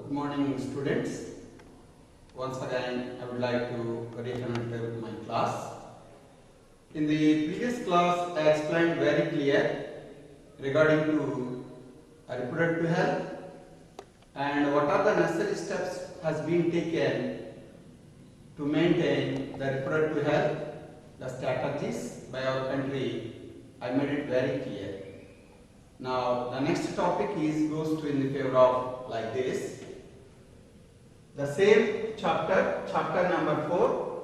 Good morning, students. Once again, I would like to reconnect with my class. In the previous class, I explained very clear regarding to reproductive health and what are the necessary steps has been taken to maintain the reproductive health, the strategies by our country. I made it very clear. Now, the next topic goes to in the favor of like this. The same chapter number 4,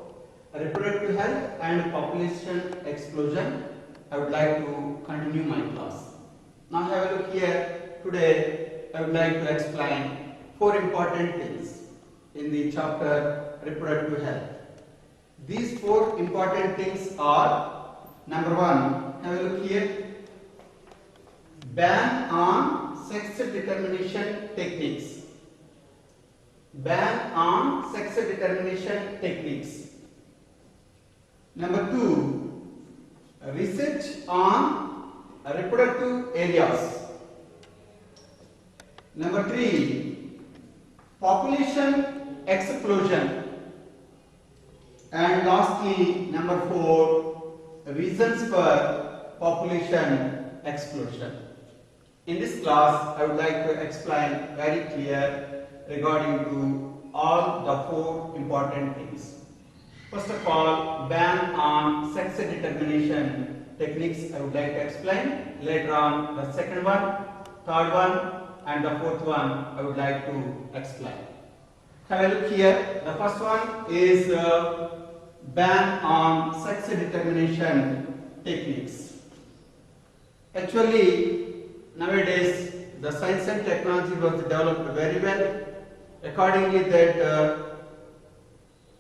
reproductive health and population explosion. I would like to continue my class. Now have a look here. Today I would like to explain 4 important things in the chapter reproductive health. These 4 important things are: number 1, have a look here. Ban on sex determination techniques. Ban on sex determination techniques. Number 2, research on reproductive areas. Number 3, population explosion. And lastly, number 4, reasons for population explosion. In this class, I would like to explain very clear regarding to all the 4 important things. First of all, ban on sex determination techniques I would like to explain. Later on, the second one, third one, and the fourth one I would like to explain. Have a look here. The first one is ban on sex determination techniques. Actually, nowadays the science and technology was developed very well. Accordingly, that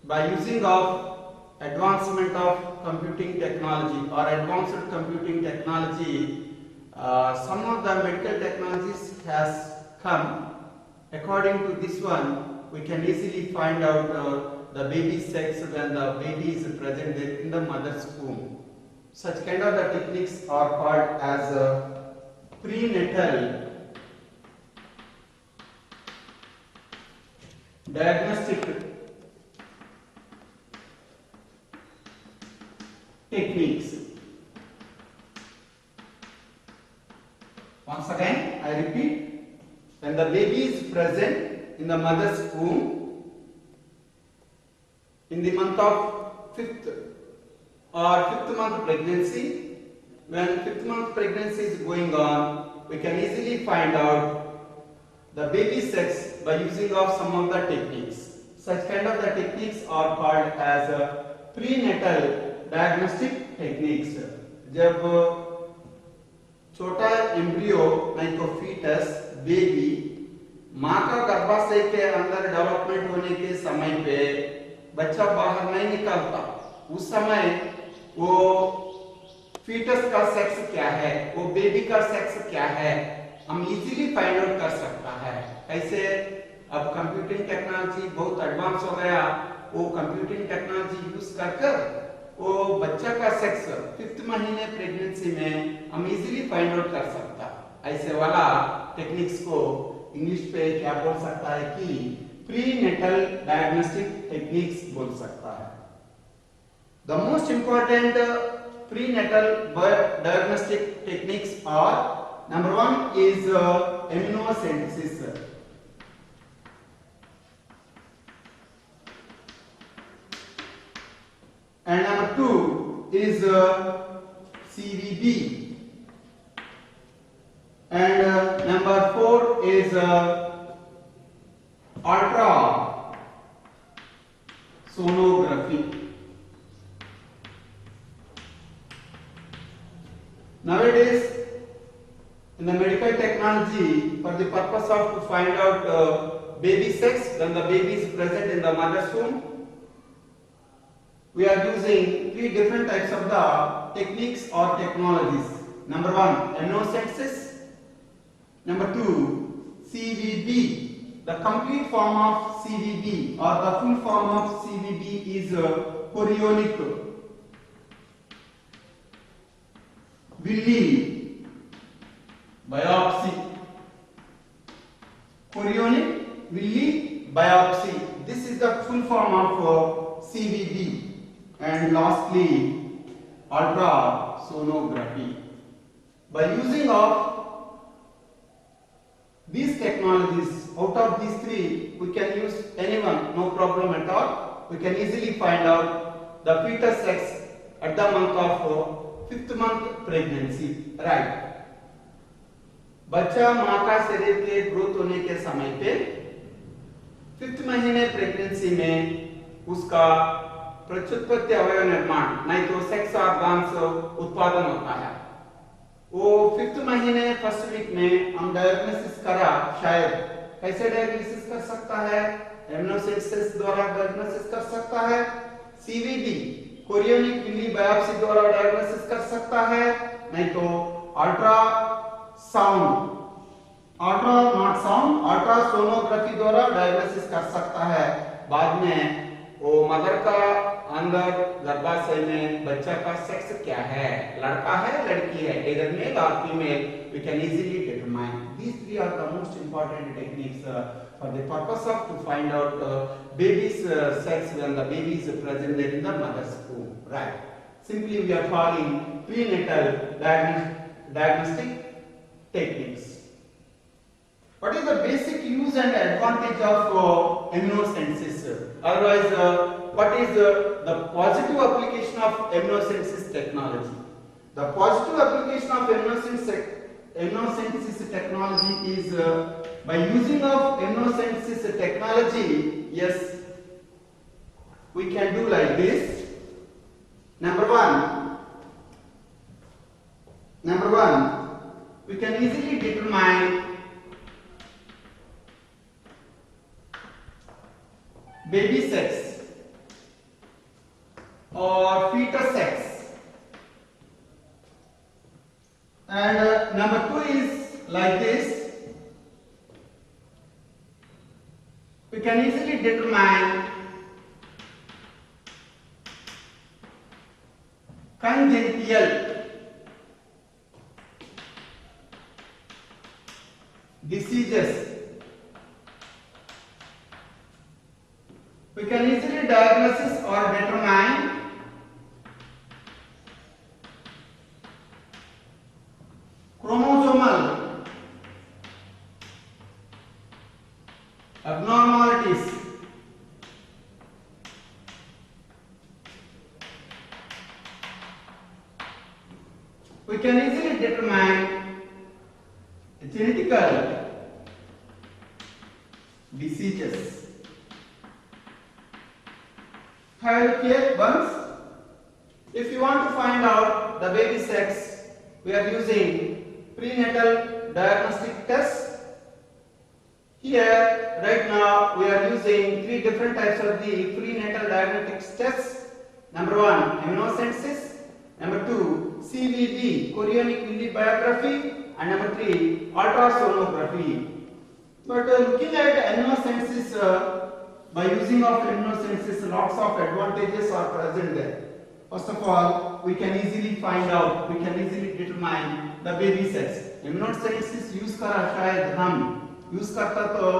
by using of advancement of computing technology or advanced computing technology, some of the medical technologies has come. According to this one, we can easily find out the baby sex when the baby is present in the mother's womb. Such kind of the techniques are called as prenatal diagnostic techniques. Once again, I repeat, when the baby is present in the mother's womb in the month of 5th or 5th month pregnancy, when 5th month pregnancy is going on, we can easily find out the baby sex by using of some of the techniques. Such kind of the techniques are called as prenatal diagnostic techniques. जब छोटा embryo like foetus baby माँ का गर्भाशय के अंदर development होने के समय पे बच्चा बाहर नहीं निकलता, उस समय वो फीटस का सेक्स क्या है, वो बेबी का सेक्स क्या है, हम इजीली फाइंड आउट कर सकता है। कैसे? अब कंप्यूटिंग टेक्नोलॉजी बहुत एडवांस हो गया, वो कंप्यूटिंग टेक्नोलॉजी यूज कर वो बच्चा का सेक्स 5th महीने प्रेगनेंसी में हम इजीली फाइंड आउट कर सकता। ऐसे वाला टेक्निक्स को इंग्लिश पे क्या बोल सकता है कि प्रीनेटल डायग्नोस्टिक टेक्निक्स बोल सकता है। The most important prenatal diagnostic techniques are: number 1 is immunosynthesis. And number 2 is CVB. And number 4 is ultrasonography. Nowadays, in the medical technology, for the purpose of to find out baby sex when the baby is present in the mother's womb, we are using 3 different types of the techniques or technologies. Number 1, immunosynthesis. Number 2, CVB. The complete form of CVB or the full form of CVB is chorionic villi biopsy. Chorionic villi biopsy. This is the full form of CVB. And lastly, ultrasonography. By using of these technologies, out of these three, we can use anyone, no problem at all. We can easily find out the fetus sex at the month of 5th month pregnancy, right? बच्चा मां का शरीर के growth होने के समय पे 5th महीने प्रेगनेंसी में उसका प्रत्युत्पत्ति अवयव निर्माण नहीं तो सेक्स ऑर्गन्स उत्पादन होता है। वो 5th महीने फर्स्ट वीक में हम डायग्नोसिस करा, शायद कैसे डायग्नोसिस कर सकता है? एमनोसेंसिस द्वारा डायग्नोसिस कर सकता है, सीवीबी कोरियोनिक विली बायोप्सी द्वारा डायग्नोसिस कर सकता है, नहीं तो अल्ट्रासोनोग्राफी द्वारा डायग्नोसिस कर सकता है। बाद में वो मदर का अंदर गर्भाशय में बच्चा का सेक्स क्या है, लड़का है लड़की है, either male or female, we can easily determine. These three are the most important techniques for the purpose of to find out baby's sex when the baby is present there in the mother's womb, right? Simply we are following prenatal diagnostic techniques. What is the basic use and advantage of immunosenses? Otherwise, what is the positive application of immunosenses technology? The positive application of immunosenses technology is by using of immunosenses technology, yes, we can do like this. Number one, we can easily determine baby sex or fetus sex, and number two is like this. We can easily determine congenital diseases. We can easily diagnose or determine chromosomal abnormalities. We can easily determine genetical diseases. Have a look here once. If you want to find out the baby sex, we are using prenatal diagnostic tests. Here, right now, we are using three different types of the prenatal diagnostic tests. Number one, immunosenses. Number two, CVB, chorionic villus biography. And number three, ultrasonography. But looking at immunosenses, by using of immunosenses, lots of advantages are present there. First of all, we can easily find out, we can easily determine the baby sex. immunosenses use करा शायद हम use करता तो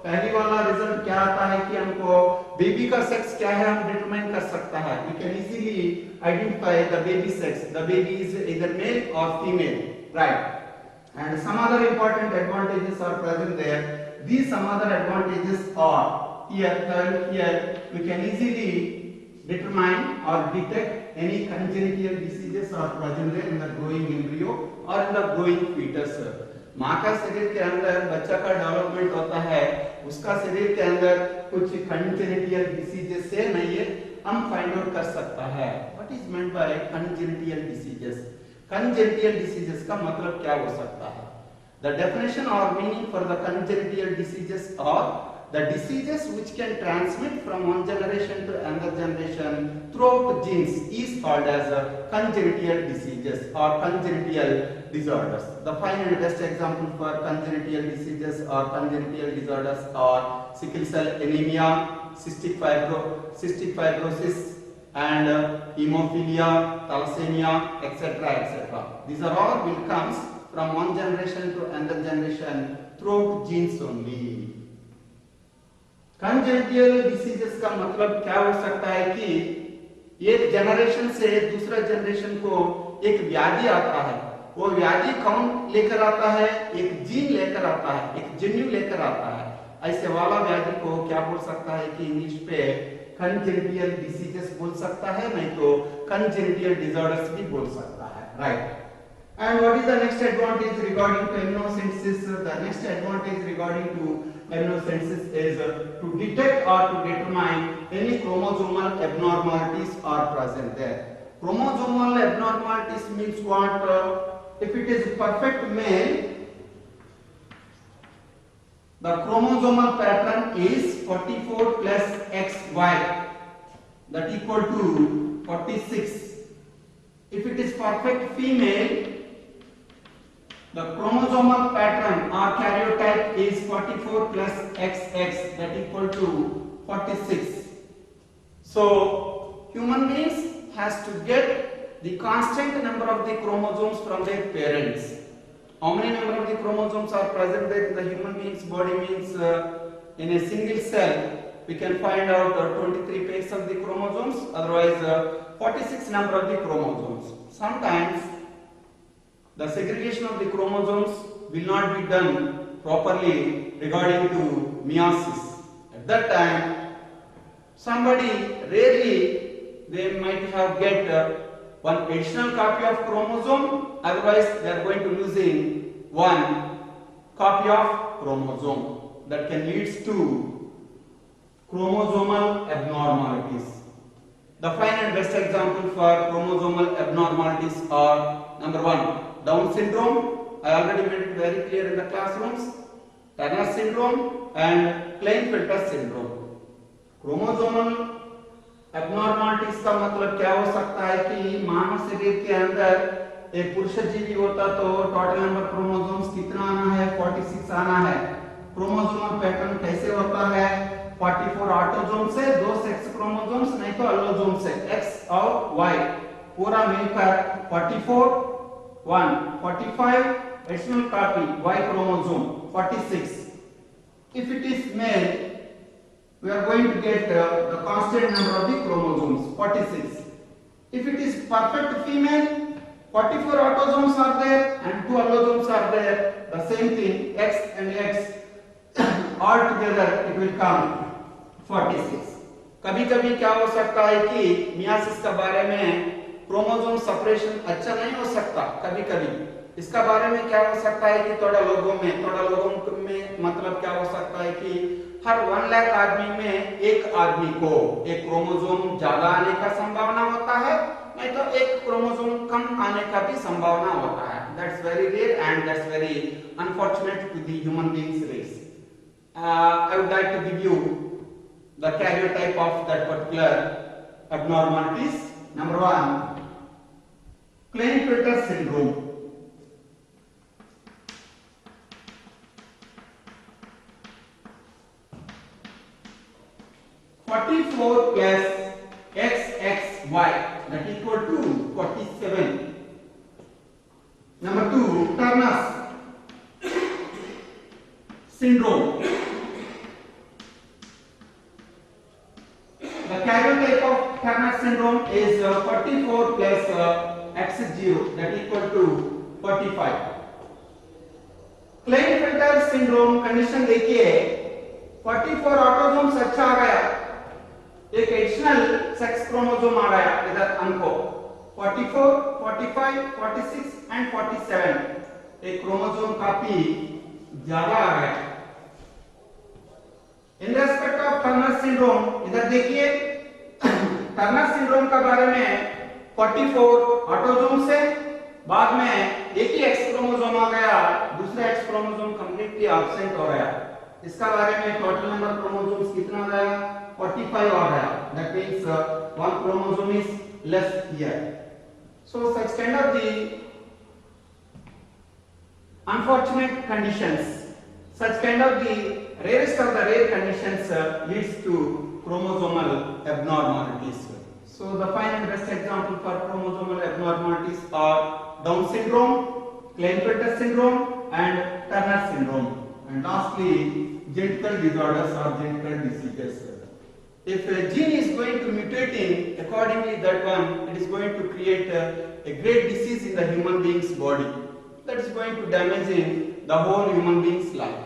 पहली वाला result क्या आता है कि हमको बेबी का सेक्स क्या है हम डिटरमाइन कर सकता है. We can easily identify the baby sex. The baby is either male or female, right? And some other important advantages are present there. These some other advantages are here we can easily determine or detect any congenital diseases are present there in the growing embryo or in the growing fetus. माँ का शरीर के अंदर बच्चा का development होता है, उसका शरीर के अंदर कुछ congenital diseases से नहीं है, हम फाइंड आउट कर सकता है. What is meant by congenital diseases? Congenital diseases का मतलब क्या हो सकता है? The definition or meaning for the congenital diseases are the diseases which can transmit from one generation to another generation throughout genes is called as congenital diseases or congenital disorders. The fine and best example for congenital diseases or congenital disorders are sickle cell anemia, cystic fibrosis, and hemophilia, thalassemia, etc., etc. These are all will comes from one generation to another generation through genes only. Congenital diseases का मतलब क्या हो सकता है कि एक generation से दूसरा जनरेशन को एक व्याधि आता है, वो व्याधि कौन लेकर आता है? एक जीन लेकर आता है, एक जन्यु लेकर आता है। ऐसे वाला व्याधि को क्या बोल सकता है कि इंग्लिश पे कंजेनिटल डिसीजेस बोल सकता है, नहीं तो कंजेनिटल डिसऑर्डर्स भी बोल सकता है, right. And what is the next advantage regarding to immunosynthesis? The next advantage regarding to immunosynthesis is to detect or to determine any chromosomal abnormalities are present there. Chromosomal abnormalities means what? If it is perfect male, the chromosomal pattern is 44 plus XY, that equal to 46. If it is perfect female, the chromosomal pattern or karyotype is 44 plus XX, that equal to 46. So human beings has to get the constant number of the chromosomes from their parents. How many number of the chromosomes are present there in the human being's body means in a single cell we can find out 23 pairs of the chromosomes, otherwise 46 number of the chromosomes. Sometimes the segregation of the chromosomes will not be done properly regarding to meiosis. At that time, somebody rarely they might have get one additional copy of chromosome, otherwise they are going to losing one copy of chromosome. That can leads to chromosomal abnormalities. The fine and best example for chromosomal abnormalities are number 1. Down syndrome, I already made it very clear in the classrooms. Turner syndrome and Klinefelter syndrome. Chromosomal abnormalities का मतलब क्या हो सकता है कि मानव शरीर के अंदर एक पुरुष जीवी होता तो टोटल नंबर क्रोमोसोम्स कितना आना है? 46 आना है। क्रोमोसोमल पैटर्न कैसे होता है? 44 ऑटोसोम से, 2 सेक्स क्रोमोसोम्स नहीं तो अलोसोम से, X और Y पूरा मिलकर 44 1 45 additional copy Y chromosome 46. If it is male, we are going to get the constant number of the chromosomes 46. If it is perfect female, 44 autosomes are there and 2 allosomes are there. The same thing, X and X all together it will come 46. कभी-कभी क्या हो सकता है कि myiasis के बारे में chromosome separation अच्छा नहीं हो सकता, कभी-कभी इसका बारे में क्या हो सकता है कि थोड़ा लोगों में मतलब क्या हो सकता है कि हर 1 लाख आदमी में एक आदमी को एक क्रोमोसोम ज्यादा आने का संभावना होता है, नहीं तो एक क्रोमोसोम कम आने का भी संभावना होता है. That's very rare and that's very unfortunate to the human beings race. I would like to give you the karyotype of that particular abnormalities. Number 1, Klinefelter syndrome. (44 plus XXY) that equal to 47. Number 2, Turner's syndrome. The karyotype of Turner syndrome is 44 plus X0 that equal to 45. Klinefelter syndrome condition देखिए 44 autosomes अच्छा आ गया, एक additional sex chromosome आ गया इधर हमको 44, 45, 46 and 47 एक chromosome काफी ज्यादा आ गया. In respect of Turner syndrome इधर देखिए टर्नर सिंड्रोम के बारे में 44 ऑटोसोम से बाद में एक ही एक्स क्रोमोसोम आ गया, दूसरा एक्स क्रोमोसोम कंप्लीटली एब्सेंट हो गया. इसका बारे में टोटल नंबर क्रोमोसोम्स कितना आ गया? 45 आ गया. That means one chromosome is less here. So such kind of the unfortunate conditions, such kind of the rarest of the rare conditions leads to chromosomal abnormalities. So the fine and best example for chromosomal abnormalities are Down syndrome, Klinefelter syndrome and Turner syndrome. And lastly, genetical disorders or genetical diseases. If a gene is going to mutating, accordingly that one, it is going to create a great disease in the human being's body. That is going to damaging the whole human being's life.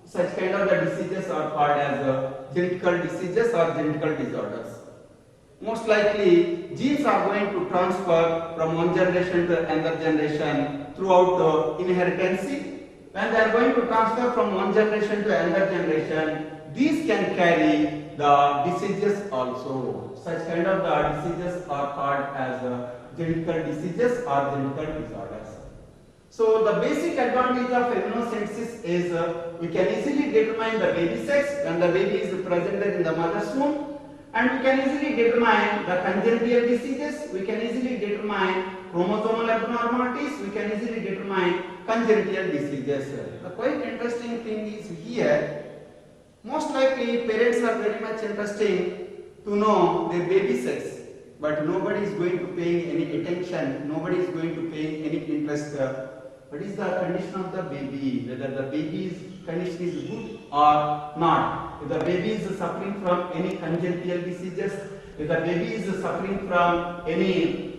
Such kind of the diseases are called as genetical diseases or genetical disorders. Most likely, genes are going to transfer from one generation to another generation throughout inheritance. When they are going to transfer from one generation to another generation, these can carry the diseases also. Such kind of the diseases are called as genetical diseases or genetical disorders. So the basic advantage of immunosynthesis is we can easily determine the baby sex when the baby is presented in the mother's womb, and we can easily determine the congenital diseases, we can easily determine chromosomal abnormalities, we can easily determine congenital diseases. The quite interesting thing is here, most likely parents are very much interested to know their baby sex, but nobody is going to pay any attention, nobody is going to pay any interest. What is the condition of the baby, whether the baby's condition is good or not, if the baby is suffering from any congenital diseases, if the baby is suffering from any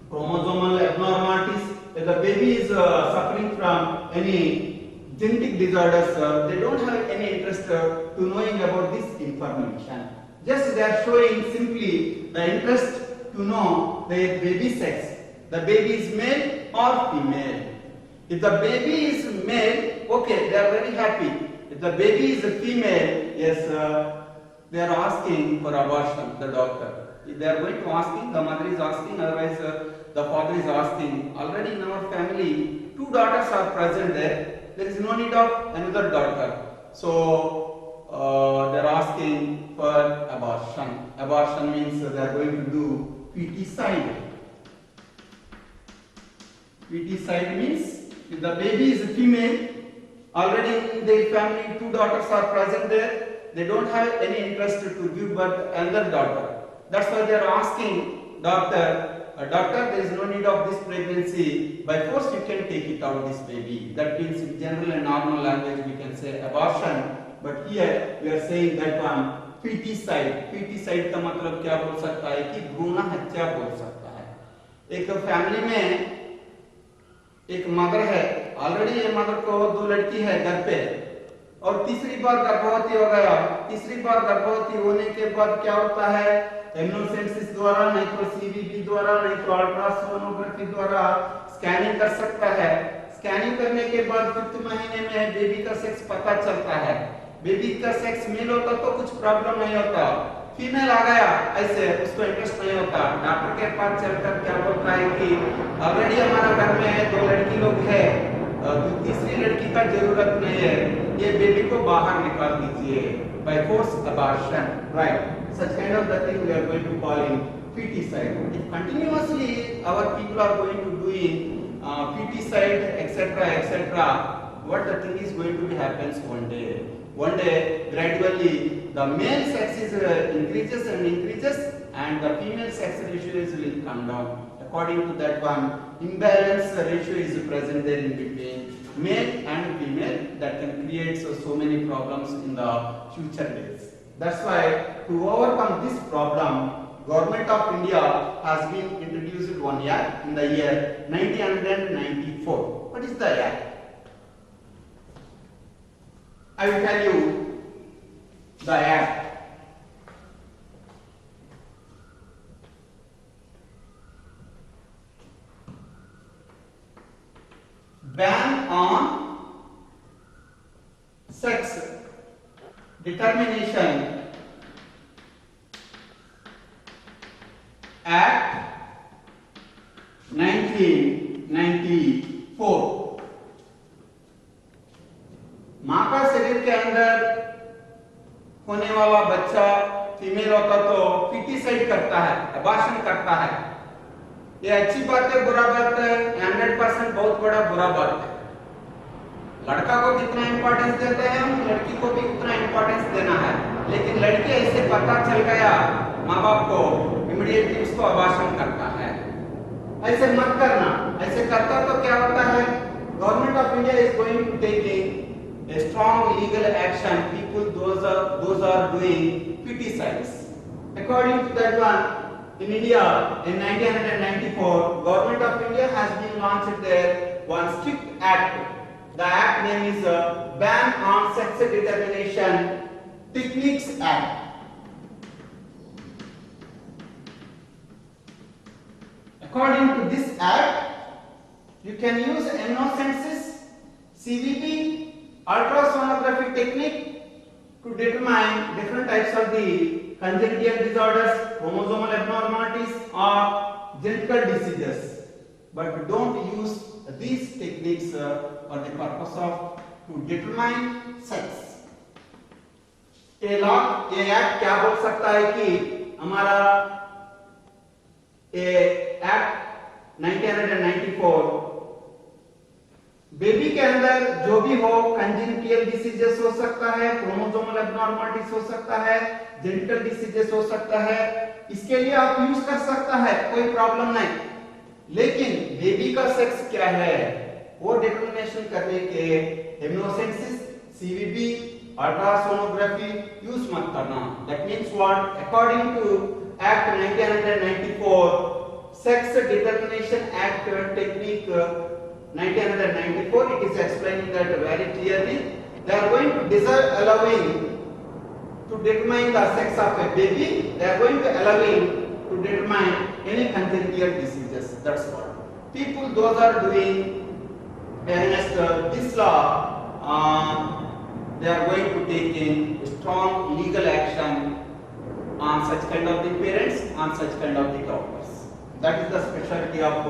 chromosomal abnormalities, if the baby is suffering from any genetic disorders, they don't have any interest to knowing about this information. Just they are showing simply the interest to know their baby sex, the baby is male or female. If the baby is male, okay, they are very happy. If the baby is a female, yes, they are asking for abortion, the doctor. If they are going to asking, the mother is asking, otherwise the father is asking. Already in our family, 2 daughters are present there. There is no need of another daughter. So they are asking for abortion. Abortion means they are going to do feticide. Feticide means if the baby is a female, already in their family 2 daughters are present there, they don't have any interest to give birth to another daughter. That's why they are asking doctor, there is no need of this pregnancy, by force you can take it out this baby. That means in general and normal language we can say abortion, but here we are saying that one feticide. Feticide का मतलब क्या बोल सकता है कि भ्रूण हत्या बोल सकता है। एक फैमिली में एक मदर है, ऑलरेडी ये मदर को 2 लड़की है घर पे, और तीसरी बार गर्भवती हो गया। तीसरी बार गर्भवती होने के बाद क्या होता है, एमनियोसेंसिस द्वारा, नहीं तो सीवीपी द्वारा, नहीं तो अल्ट्रासोनोग्राफी द्वारा स्कैनिंग कर सकता है। स्कैनिंग करने के बाद 5th महीने में बेबी का सेक्स पता चलता है। बेबी का सेक्स मेल होता तो कुछ प्रॉब्लम नहीं होता, फीमेल आ गया ऐसे उसको इंटरेस्ट नहीं होता। डॉक्टर के पास चलकर क्या बोलता है कि ऑलरेडी हमारा घर में 2 लड़की लोग है, तीसरी लड़की का जरूरत नहीं है, ये बेबी को बाहर निकाल दीजिए, by force abortion, right? Such kind of the thing we are going to call in feticide. If continuously our people are going to doing feticide, etc., etc., what the thing is going to be happens one day. One day, gradually, the male sex is increases and increases, and the female sex ratio will come down. According to that one, imbalance ratio is present there in between male and female, that can create so many problems in the future days. That's why to overcome this problem, Government of India has been introduced one year in the year 1994. What is the act? I will tell you the act. Ban on sex determination Act 1994। माँ का शरीर के अंदर होने वाला बच्चा female होता तो फिटिसाइड करता है, अबॉर्शन करता है। ये अच्छी बात है, बुरा बात है? 100% बहुत बड़ा बुरा बात है। लड़का को जितना इंपॉर्टेंस देते हैं हम, लड़की को भी उतना इंपॉर्टेंस देना है। लेकिन लड़की ऐसे पता चल गया माँ बाप को, इमीडिएटली उसको अबॉर्शन करता है। ऐसे मत करना। ऐसे करता तो क्या होता है, government of India is going to taking a strong legal action. People those are doing pesticides. According to that one, in India in 1994, Government of India has been launched their one strict act. The act name is Ban on Sex Determination Techniques Act. According to this act, you can use amniocentesis, CVP, ultrasonography technique to determine different types of the congenital disorders, chromosomal abnormalities or genital diseases. But don't use these techniques for the purpose of to determine sex. ये act क्या बोल सकता है कि हमारा act 1994 baby के अंदर जो भी हो कंजेनिटल डिसीजेस हो सकता है, क्रोमोसोमल एब्नॉर्मलिटीज हो सकता है, जेनिटल डिसीजेस हो सकता है, इसके लिए आप यूज कर सकता है, कोई प्रॉब्लम नहीं। लेकिन बेबी का सेक्स क्या है वो डिटरमिनेशन करने के एमनोसेंसिस, सीवीबी, अल्ट्रासोनोग्राफी यूज मत करना। That means what? According to act 1994 Sex Determination Act technique 1994, it is explaining that very clearly. They are going to disallowing to determine the sex of a baby. They are going to allowing to determine any congenital diseases. That's what. People those are doing against this law, they are going to take in strong legal action on such kind of the parents, on such kind of the doctors. That is the specialty of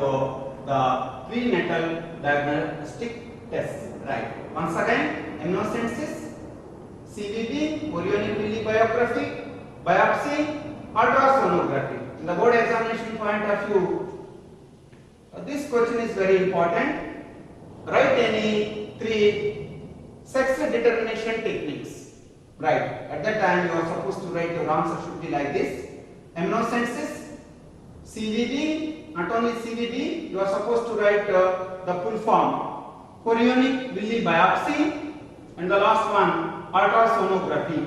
the prenatal diagnostic test. Right. Once again, amniocentesis, CVB, chorionic villus biopsy, ultrasonography. In the board examination point of view, this question is very important. Write any 3 sex determination techniques. Right. At that time, you are supposed to write your answer should be like this: amniocentesis, CVB, not only CVB, you are supposed to write the full form: chorionic villus biopsy, and the last one, ultrasonography.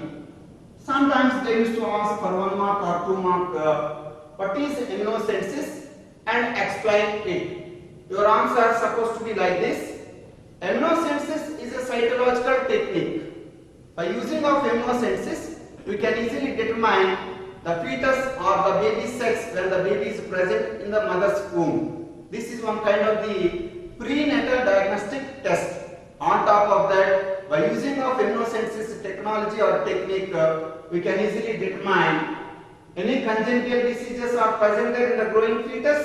Sometimes they used to ask for 1 mark or 2 mark, what is amniocentesis, and explain it. Your answer is supposed to be like this: amniocentesis is a cytological technique. By using of amniocentesis, we can easily determine the fetus or the baby's sex when the baby is present in the mother's womb. This is one kind of the prenatal diagnostic test. On top of that, by using of amniocentesis technology or technique, we can easily determine any congenital diseases are presented in the growing fetus,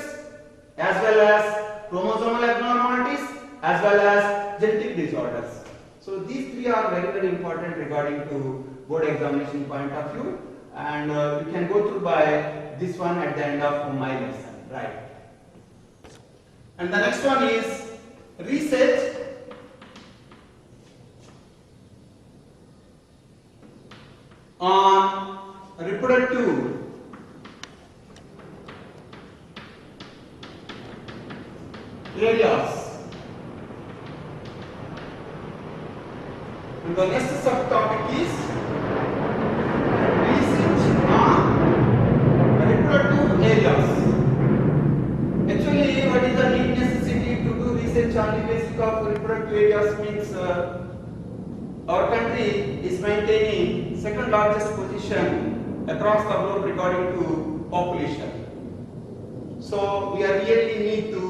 as well as chromosomal abnormalities, as well as genetic disorders. So these 3 are very, very important regarding to board examination point of view. And we can go through by this one at the end of my lesson, right? And the next one is research on reproductive areas. And the next subtopic is areas. Actually, what is the need necessity to do research on the basis of reproductive areas means our country is maintaining second largest position across the globe regarding to population. So we are really need to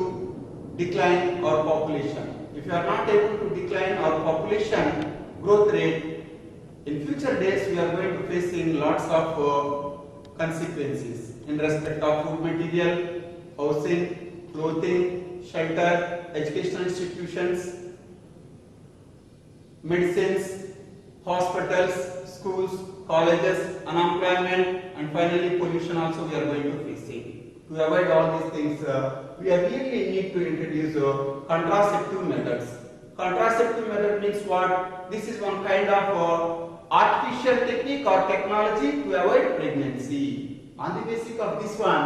decline our population. If you are not able to decline our population growth rate, in future days we are going to facing lots of consequences in respect of food material, housing, clothing, shelter, educational institutions, medicines, hospitals, schools, colleges, unemployment, and finally pollution also we are going to facing. To avoid all these things, we really need to introduce contraceptive methods. Contraceptive method means what? This is one kind of artificial technique or technology to avoid pregnancy. On the basis of this one,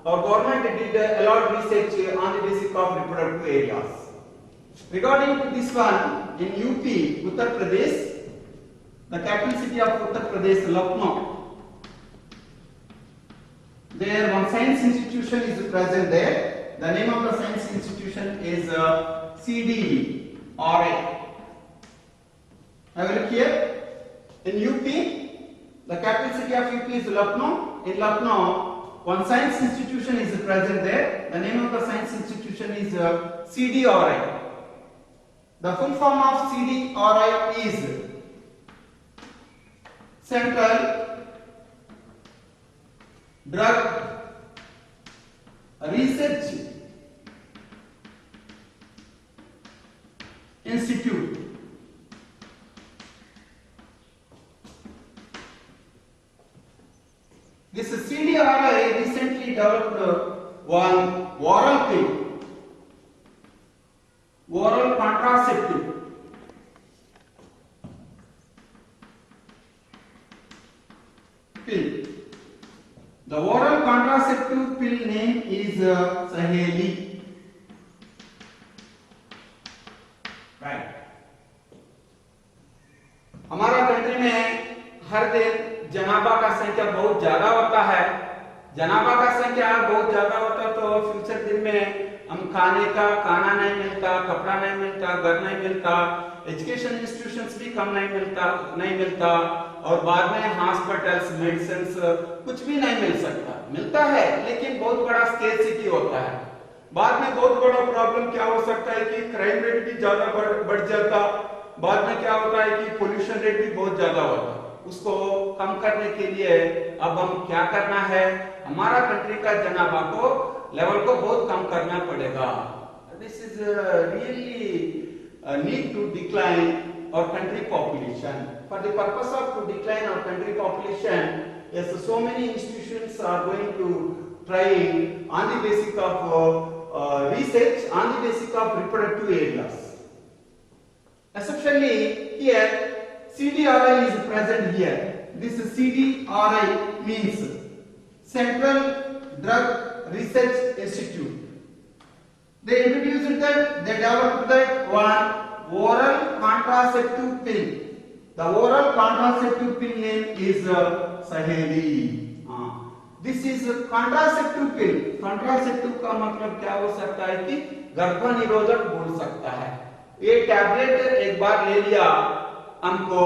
our government did a lot of research on the basis of reproductive areas. Regarding to this one, in UP, Uttar Pradesh, the capital city of Uttar Pradesh, Lucknow, there one science institution is present there. The name of the science institution is CDRI. Have a look here. In UP, the capital city of UP is Lucknow. In Lucknow, one science institution is present there. The name of the science institution is CDRI. The full form of CDRI is Central Drug Research Institute. This CDRI recently developed one oral pill, oral contraceptive. Pill. The oral contraceptive pill name is Saheli. Right. हमारा country में हर दिन जनाबा का संख्या बहुत ज्यादा होता है। जनाबा का संख्या बहुत ज्यादा होता तो फ्यूचर दिन में हम खाने का खाना नहीं मिलता, कपड़ा नहीं मिलता, घर नहीं मिलता, एजुकेशन इंस्टीट्यूशंस भी कम नहीं मिलता और बाद में हॉस्पिटल्स, मेडिसिन्स कुछ भी नहीं मिल सकता। मिलता है लेकिन बहुत बड़ा स्केर्सिटी होता है। बाद में बहुत बड़ा प्रॉब्लम क्या हो सकता है कि क्राइम रेट भी ज्यादा बढ़ जाता। बाद में क्या होता है कि पोल्यूशन रेट भी बहुत ज्यादा होता। उसको कम करने के लिए अब हम क्या करना है, हमारा कंट्री का जनाभा को लेवल को बहुत कम करना पड़ेगा। This is really need to decline our country population. For the purpose of to decline our country population, yes, so many institutions are going to try on the basis of research on the basis of reproductive areas. Especially here, CDRI is present here. This CDRI means Central Drug Research Institute. They introduced that, they developed that one oral contraceptive pill. The oral contraceptive pill name is Saheli. This is contraceptive pill. Contraceptive का मतलब क्या हो सकता है कि गर्भनिरोधक बोल सकता है। ये टैबलेट एक बार ले लिया हमको,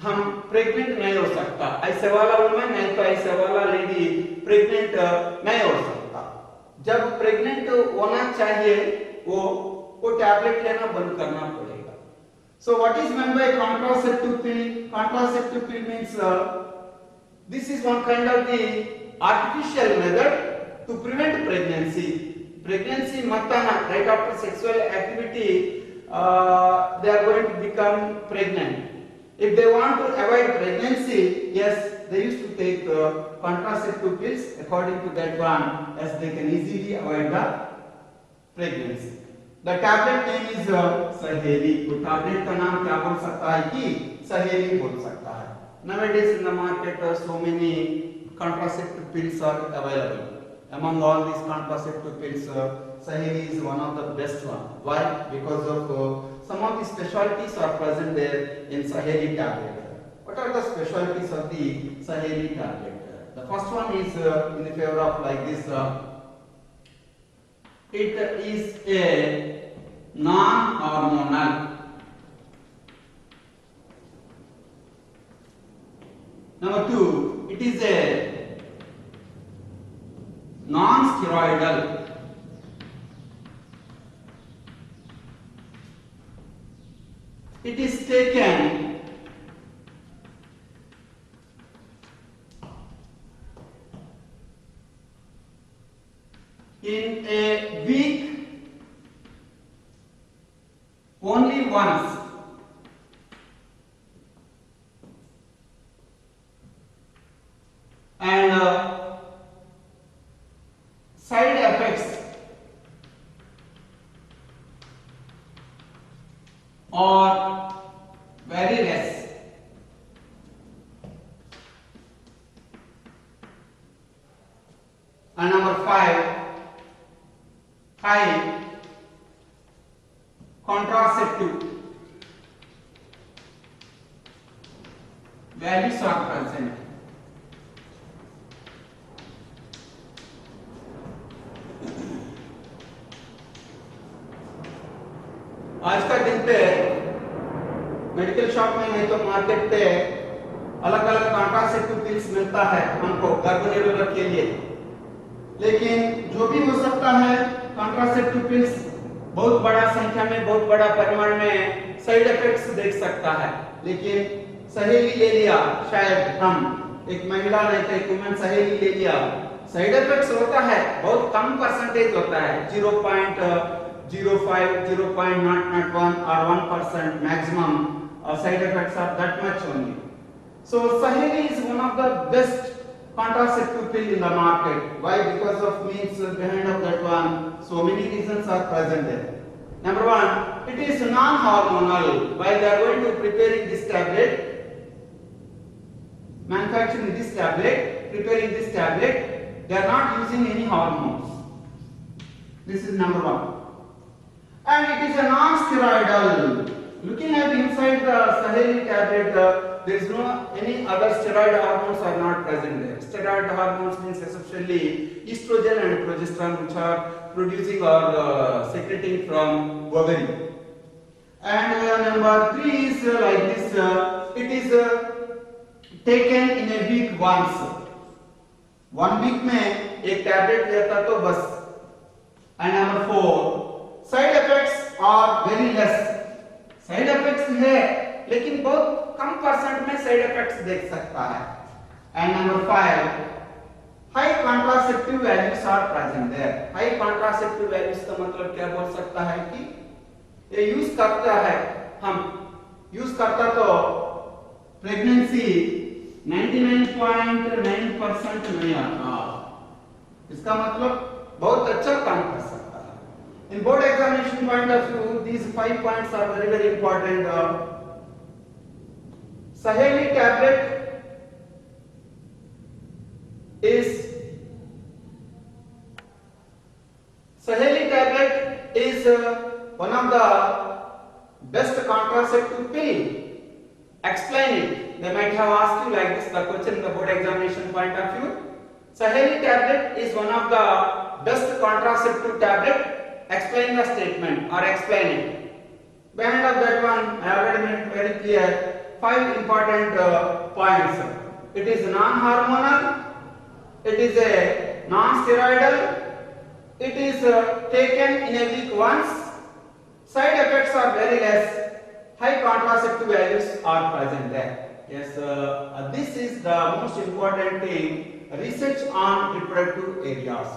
हम प्रेग्नेंट नहीं हो सकता। ऐसे वाला वुमन नहीं तो ऐसे वाला लेडी प्रेग्नेंट नहीं हो सकता। जब प्रेग्नेंट होना चाहिए वो टैबलेट लेना बंद करना पड़ेगा। So what is meant by contraceptive pill? Contraceptive pill means this is one kind of the artificial method to prevent pregnancy. Pregnancy मत आना, right after sexual activity they are going to become pregnant. If they want to avoid pregnancy, yes, they used to take contraceptive pills. According to that one, as they can easily avoid the pregnancy. The tablet name is Saheli. तो tablet का नाम क्या बोल सकता है कि Saheli बोल सकता है। Nowadays in the market so many contraceptive pills are available. Among all these contraceptive pills, Saheli is one of the best one. Why? Because of some of the specialties are present there in Saheli tablet. What are the specialties of the Saheli tablet? The first one is in the favor of like this. It is a non-hormonal. Number two, it is a non-steroidal. It is taken in a week only once. And side effects are very less. 5 high contraceptive values are present. आज का दिन पे medical shop में नहीं तो market पे अलग अलग कॉन्ट्रासेप्टिव पिल्स मिलता है हमको गर्भनिरोधक के लिए, लेकिन जो भी हो सकता है कॉन्ट्रासेप्टिव पिल्स बहुत बड़ा संख्या में, बहुत बड़ा परिमाण में साइड इफेक्ट्स देख सकता है। लेकिन सहेली ले लिया, शायद हम एक महिला नहीं तो एक वुमेन सहेली ले लिया, साइड इफेक्ट्स होता है, बहुत कम परसेंटेज होता है, 0.05, 0.001 or 1% maximum side effects are that much only. So Saheli is one of the best contraceptive pill in the market. Why? Because of means behind of that one, so many reasons are present there. Number one, it is non-hormonal. While they are going to preparing this tablet, manufacturing this tablet, preparing this tablet, they are not using any hormones. This is number one. And it is a non-steroidal. Looking at inside the Saheli tablet, there is no any other steroid hormones are not present there. Steroid hormones means essentially estrogen and progesterone, which are producing or secreting from ovary. And number 3 is like this. It is taken in a week once. 1 week में एक tablet लेता तो बस. And number 4. Side effects are very less. Side effects है लेकिन बहुत कम percent में साइड इफेक्ट्स देख सकता है. And number 5, high contraceptive values are present there. High contraceptive values का मतलब क्या बोल सकता है कि ये यूज करता है, हम यूज करता तो प्रेगनेंसी 99.9% नहीं आता. इसका मतलब बहुत अच्छा काम कर सकता है. In board examination point of view, these 5 points are very very important. Saheli tablet is one of the best contraceptive pill. Explain it. They might have asked you like this the question in the board examination point of view. Saheli tablet is one of the best contraceptive tablet. Explain the statement or explain it. Behind of that one, I already made very clear 5 important points. It is non-hormonal, it is a non-steroidal, it is taken in a week once, side effects are very less, high contraceptive values are present there. Yes, this is the most important thing, research on reproductive areas.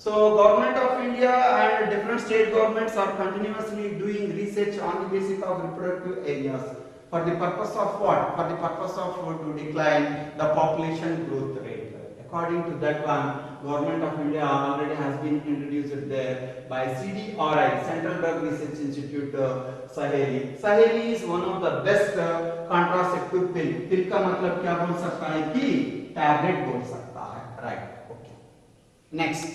So government of India and different state governments are continuously doing research on the basis of reproductive areas. For the purpose of what? For the purpose of to decline the population growth rate. According to that one, government of India already has been introduced there by CDRI, Central Drug Research Institute, Saheli. Saheli is one of the best contraceptive pill. Pill का मतलब क्या बोल सकता है कि tablet बोल सकता है. Right. Okay. Next.